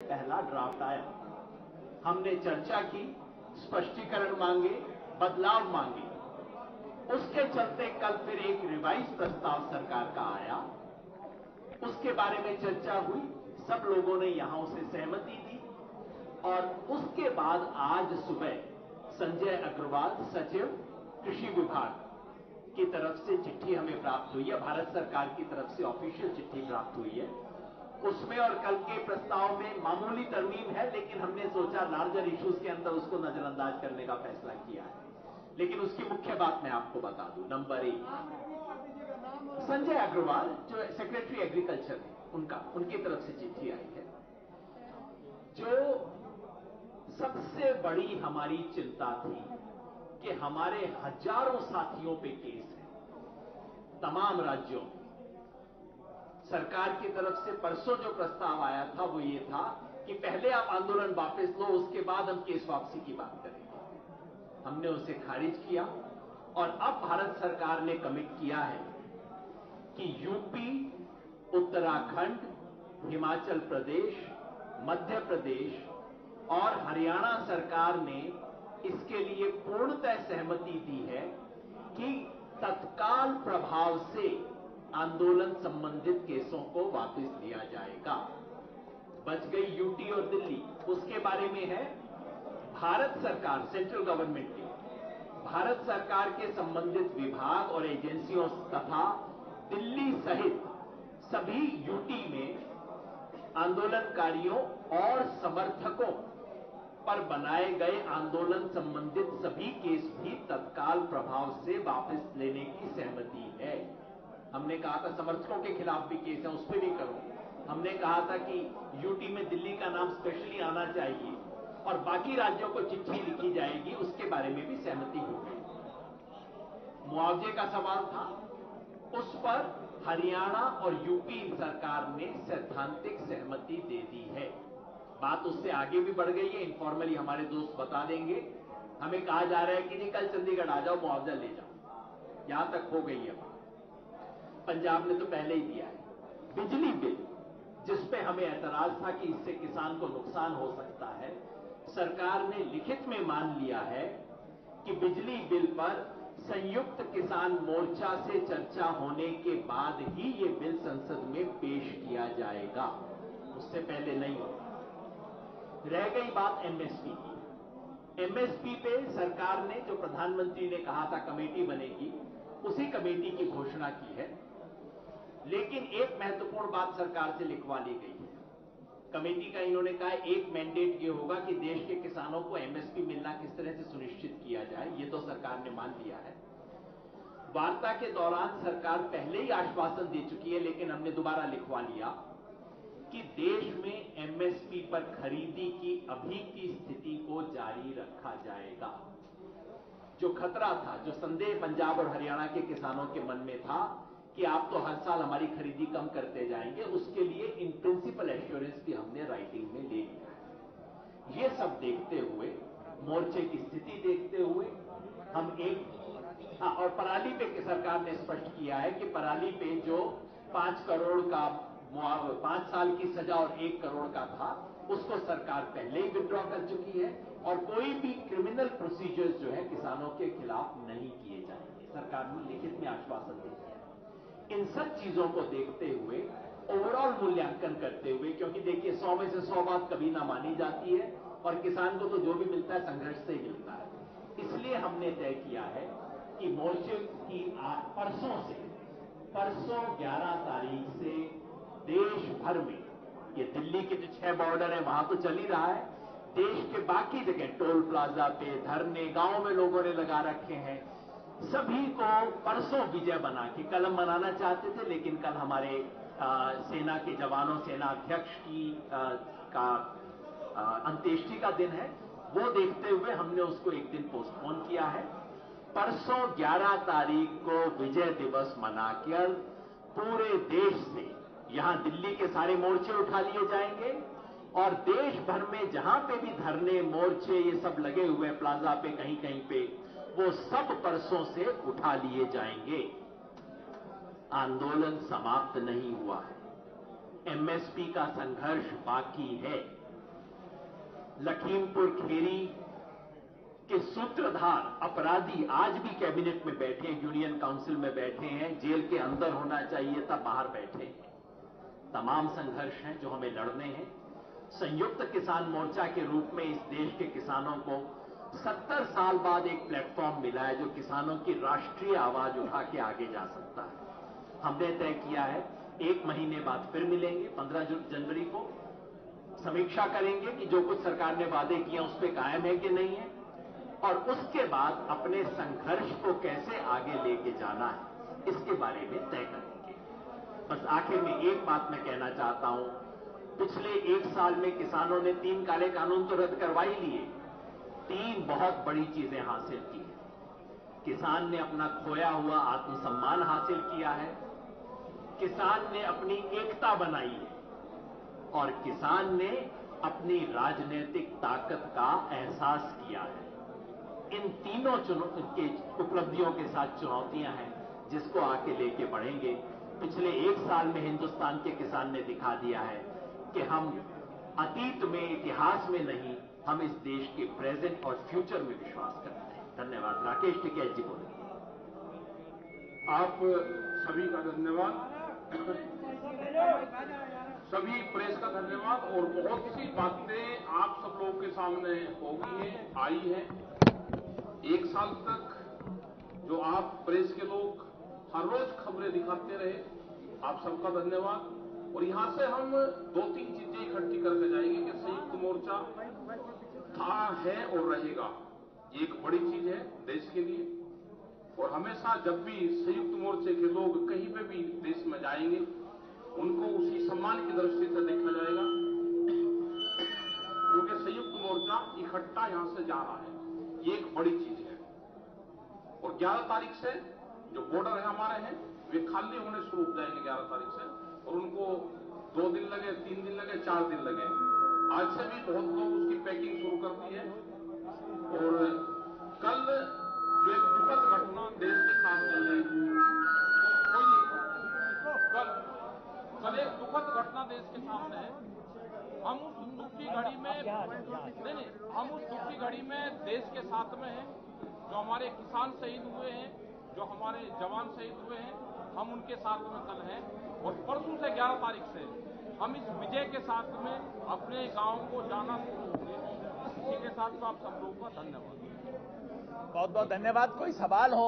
पहला ड्राफ्ट आया, हमने चर्चा की, स्पष्टीकरण मांगे, बदलाव मांगे। उसके चलते कल फिर एक रिवाइज प्रस्ताव सरकार का आया, उसके बारे में चर्चा हुई, सब लोगों ने यहां उसे सहमति दी और उसके बाद आज सुबह संजय अग्रवाल सचिव कृषि विभाग की तरफ से चिट्ठी हमें प्राप्त हुई है, भारत सरकार की तरफ से ऑफिशियल चिट्ठी प्राप्त हुई है। उसमें और कल के प्रस्ताव में मामूली तरमीम है, लेकिन हमने सोचा लार्जर इश्यूज के अंदर उसको नजरअंदाज करने का फैसला किया है। लेकिन उसकी मुख्य बात मैं आपको बता दूं। नंबर 1, संजय अग्रवाल जो सेक्रेटरी एग्रीकल्चर है उनकी तरफ से चिट्ठी आई है। जो सबसे बड़ी हमारी चिंता थी कि हमारे हजारों साथियों पे केस है तमाम राज्यों में। सरकार की तरफ से परसों जो प्रस्ताव आया था वो ये था कि पहले आप आंदोलन वापस लो, उसके बाद हम केस वापसी की बात करेंगे। हमने उसे खारिज किया और अब भारत सरकार ने कमिट किया है कि यूपी, उत्तराखंड, हिमाचल प्रदेश, मध्य प्रदेश और हरियाणा सरकार ने इसके लिए पूर्णतः सहमति दी है कि तत्काल प्रभाव से आंदोलन संबंधित केसों को वापस लिया जाएगा। बच गई यूटी और दिल्ली, उसके बारे में है भारत सरकार, सेंट्रल गवर्नमेंट के, भारत सरकार के संबंधित विभाग और एजेंसियों तथा दिल्ली सहित सभी यूटी में आंदोलनकारियों और समर्थकों पर बनाए गए आंदोलन संबंधित सभी केस भी तत्काल प्रभाव से वापस लेने की सहमति है। हमने कहा था समर्थकों के खिलाफ भी केस है, उस पर भी करो। हमने कहा था कि यूटी में दिल्ली का नाम स्पेशली आना चाहिए और बाकी राज्यों को चिट्ठी लिखी जाएगी, उसके बारे में भी सहमति हो गई। मुआवजे का सवाल था, उस पर हरियाणा और यूपी सरकार ने सैद्धांतिक सहमति दे दी है। बात उससे आगे भी बढ़ गई है, इनफॉर्मली हमारे दोस्त बता देंगे। हमें कहा जा रहा है कि जी कल चंडीगढ़ आ जाओ, मुआवजा ले जाओ। यहां तक हो गई है बात। पंजाब ने तो पहले ही दिया है। बिजली बिल, जिसपे हमें ऐतराज था कि इससे किसान को नुकसान हो सकता है, सरकार ने लिखित में मान लिया है कि बिजली बिल पर संयुक्त किसान मोर्चा से चर्चा होने के बाद ही ये बिल संसद में पेश किया जाएगा, उससे पहले नहीं होगा। रह गई बात एमएसपी की। एमएसपी पे सरकार ने, जो प्रधानमंत्री ने कहा था कमेटी बनेगी, उसी कमेटी की घोषणा की है। लेकिन एक महत्वपूर्ण बात सरकार से लिखवा ली गई है। कमेटी का इन्होंने कहा एक मैंडेट ये होगा कि देश के किसानों को एमएसपी मिलना किस तरह से सुनिश्चित किया जाए, ये तो सरकार ने मान लिया है। वार्ता के दौरान सरकार पहले ही आश्वासन दे चुकी है, लेकिन हमने दोबारा लिखवा लिया कि देश में एमएसपी पर खरीदी की अभी की स्थिति को जारी रखा जाएगा। जो खतरा था, जो संदेह पंजाब और हरियाणा के किसानों के मन में था कि आप तो हर साल हमारी खरीदी कम करते जाएंगे, उसके लिए इन प्रिंसिपल एश्योरेंस भी हमने राइटिंग में ले लिया है। ये सब देखते हुए, मोर्चे की स्थिति देखते हुए हम और पराली पे सरकार ने स्पष्ट किया है कि पराली पे जो 5 करोड़ का 5 साल की सजा और 1 करोड़ का था, उसको सरकार पहले ही विड्रॉ कर चुकी है और कोई भी क्रिमिनल प्रोसीजर्स जो है किसानों के खिलाफ नहीं किए जाएंगे। सरकार ने लिखित में आश्वासन दे दिया। इन सब चीजों को देखते हुए, ओवरऑल मूल्यांकन करते हुए, क्योंकि देखिए 100 में से 100 बात कभी ना मानी जाती है और किसान को तो जो भी मिलता है संघर्ष से ही मिलता है, इसलिए हमने तय किया है कि मोर्चे की परसों 11 तारीख से देश भर में, ये दिल्ली के जो 6 बॉर्डर है वहां तो चल ही रहा है, देश के बाकी जगह टोल प्लाजा पे धरने गांव में लोगों ने लगा रखे हैं, सभी को परसों विजय बना के, कल हम मनाना चाहते थे लेकिन कल हमारे सेना के जवानों, सेना अध्यक्ष की अंत्येष्टि का दिन है, वो देखते हुए हमने उसको एक दिन पोस्टपोन किया है। परसों 11 तारीख को विजय दिवस मनाकर पूरे देश से, यहां दिल्ली के सारे मोर्चे उठा लिए जाएंगे और देश भर में जहां पे भी धरने, मोर्चे ये सब लगे हुए प्लाजा पे कहीं कहीं पे, वो सब परसों से उठा लिए जाएंगे। आंदोलन समाप्त नहीं हुआ है, एमएसपी का संघर्ष बाकी है। लखीमपुर खीरी के सूत्रधार अपराधी आज भी कैबिनेट में बैठे हैं, यूनियन काउंसिल में बैठे हैं, जेल के अंदर होना चाहिए तब बाहर बैठे हैं। तमाम संघर्ष हैं जो हमें लड़ने हैं। संयुक्त किसान मोर्चा के रूप में इस देश के किसानों को 70 साल बाद एक प्लेटफॉर्म मिला है जो किसानों की राष्ट्रीय आवाज उठा के आगे जा सकता है। हमने तय किया है 1 महीने बाद फिर मिलेंगे, 15 जनवरी को समीक्षा करेंगे कि जो कुछ सरकार ने वादे किए उस पर कायम है कि नहीं है, और उसके बाद अपने संघर्ष को कैसे आगे लेके जाना है इसके बारे में तय करेंगे। बस आखिर में एक बात मैं कहना चाहता हूं, पिछले 1 साल में किसानों ने 3 काले कानून तो रद्द करवा ही लिए, 3 बहुत बड़ी चीजें हासिल की। किसान ने अपना खोया हुआ आत्मसम्मान हासिल किया है, किसान ने अपनी एकता बनाई है, और किसान ने अपनी राजनीतिक ताकत का एहसास किया है। इन तीनों के उपलब्धियों के साथ चुनौतियां हैं जिसको आके लेके बढ़ेंगे। पिछले 1 साल में हिंदुस्तान के किसान ने दिखा दिया है कि हम अतीत में, इतिहास में नहीं, हम इस देश के प्रेजेंट और फ्यूचर में विश्वास करते हैं। धन्यवाद। राकेश टिकैत जी बोले। आप सभी का धन्यवाद, सभी प्रेस का धन्यवाद। और बहुत सी बातें आप सब लोगों के सामने होगी हैं, आई हैं। 1 साल तक जो आप प्रेस के लोग हर रोज खबरें दिखाते रहे, आप सबका धन्यवाद। और यहां से हम 2-3 चीजें इकट्ठी करके जाएंगे कि संयुक्त मोर्चा था, है और रहेगा। ये एक बड़ी चीज है देश के लिए, और हमेशा जब भी संयुक्त मोर्चे के लोग कहीं पे भी देश में जाएंगे उनको उसी सम्मान की दृष्टि से देखा जाएगा, क्योंकि संयुक्त मोर्चा इकट्ठा यहां से जा रहा है। ये एक बड़ी चीज है। और 11 तारीख से जो बॉर्डर है हमारे हैं वे खाली होने शुरू हो जाएंगे 11 तारीख से, और उनको 2 दिन लगे, 3 दिन लगे, 4 दिन लगे। आज से भी बहुत लोग उसकी पैकिंग शुरू कर दी है। और कल जो एक दुखद घटना देश के सामने है, कल एक दुखद घटना देश के सामने है। हम उस दुख की घड़ी में हम उस दुख की घड़ी में देश के साथ में हैं। जो हमारे किसान शहीद हुए हैं, जो हमारे जवान शहीद हुए हैं, हम उनके साथ में कल हैं। और परसों से 11 तारीख से हम इस विजय के साथ में अपने गांव को जाना शुरू होंगे। इसी के साथ में आप सब लोगों का धन्यवाद। बहुत बहुत धन्यवाद। कोई सवाल हो